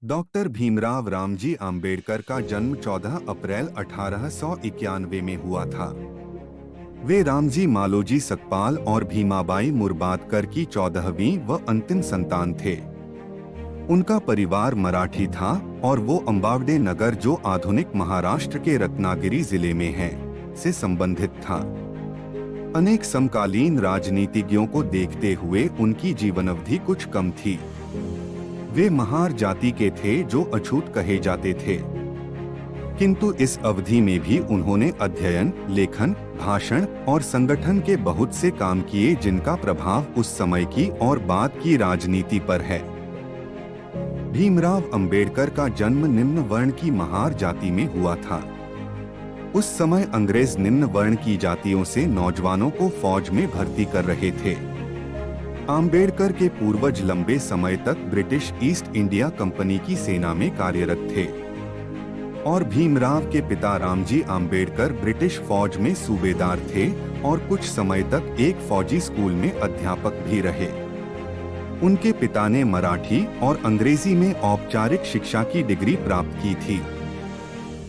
Doctor Bhimrao Ramji Ambedkar का जन्म 14 अप्रैल 1891 में हुआ था। वे रामजी मालोजी सकपाल और भीमाबाई मुर्बादकर की 14वीं व अंतिम संतान थे। उनका परिवार मराठी था और वो अंबावडे नगर, जो आधुनिक महाराष्ट्र के रत्नागिरी जिले में है, से संबंधित था। अनेक समकालीन राजनीतिज्ञों को देखते हुए उनकी जीवनावधि कुछ कम थी। वे महार जाति के थे जो अछूत कहे जाते थे, किंतु इस अवधि में भी उन्होंने अध्ययन, लेखन, भाषण और संगठन के बहुत से काम किए, जिनका प्रभाव उस समय की और बाद की राजनीति पर है। भीमराव अंबेडकर का जन्म निम्न वर्ण की महार जाति में हुआ था। उस समय अंग्रेज निम्न वर्ण की जातियों से नौजवानों को फौज में भर्ती कर रहे थे। आम्बेडकर के पूर्वज लंबे समय तक ब्रिटिश ईस्ट इंडिया कंपनी की सेना में कार्यरत थे और भीमराव के पिता रामजी आम्बेडकर ब्रिटिश फौज में सूबेदार थे और कुछ समय तक एक फौजी स्कूल में अध्यापक भी रहे। उनके पिता ने मराठी और अंग्रेजी में औपचारिक शिक्षा की डिग्री प्राप्त की थी।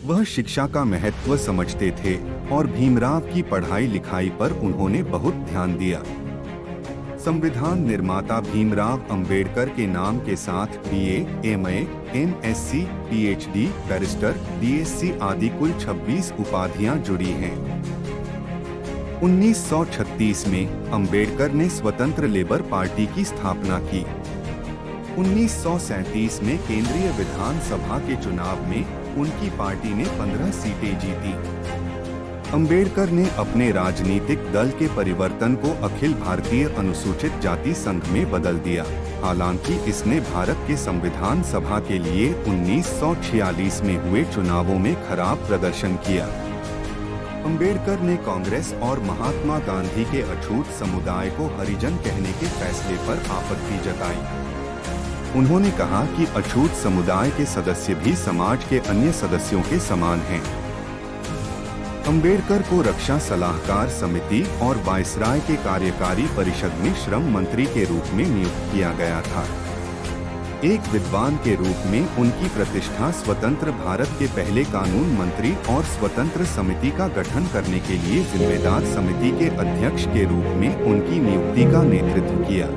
वह शिक्षा का महत्व समझते थे और भीमराव की पढ़ाई लिखाई पर उन्होंने बहुत ध्यान दिया। संविधान निर्माता भीमराव अंबेडकर के नाम के साथ BA, MA, MSc, PhD, barrister, DSC आदि कुल 26 उपाधियां जुड़ी हैं। 1936 में अंबेडकर ने स्वतंत्र लेबर पार्टी की स्थापना की। 1937 में केंद्रीय विधानसभा के चुनाव में उनकी पार्टी ने 15 सीटें जीती। अंबेडकर ने अपने राजनीतिक दल के परिवर्तन को अखिल भारतीय अनुसूचित जाति संघ में बदल दिया। हालांकि इसने भारत के संविधान सभा के लिए 1946 में हुए चुनावों में खराब प्रदर्शन किया। अंबेडकर ने कांग्रेस और महात्मा गांधी के अछूत समुदाय को हरिजन कहने के फैसले पर आपत्ति जताई। उन्होंने कहा कि अछूत समुदाय के सदस्य भी समाज के अन्य सदस्यों के समान हैं। अंबेडकर को रक्षा सलाहकार समिति और वायसराय के कार्यकारी परिषद में श्रम मंत्री के रूप में नियुक्त किया गया था। एक विद्वान के रूप में उनकी प्रतिष्ठा स्वतंत्र भारत के पहले कानून मंत्री और स्वतंत्र समिति का गठन करने के लिए जिम्मेदार समिति के अध्यक्ष के रूप में उनकी नियुक्ति का नेतृत्व किया।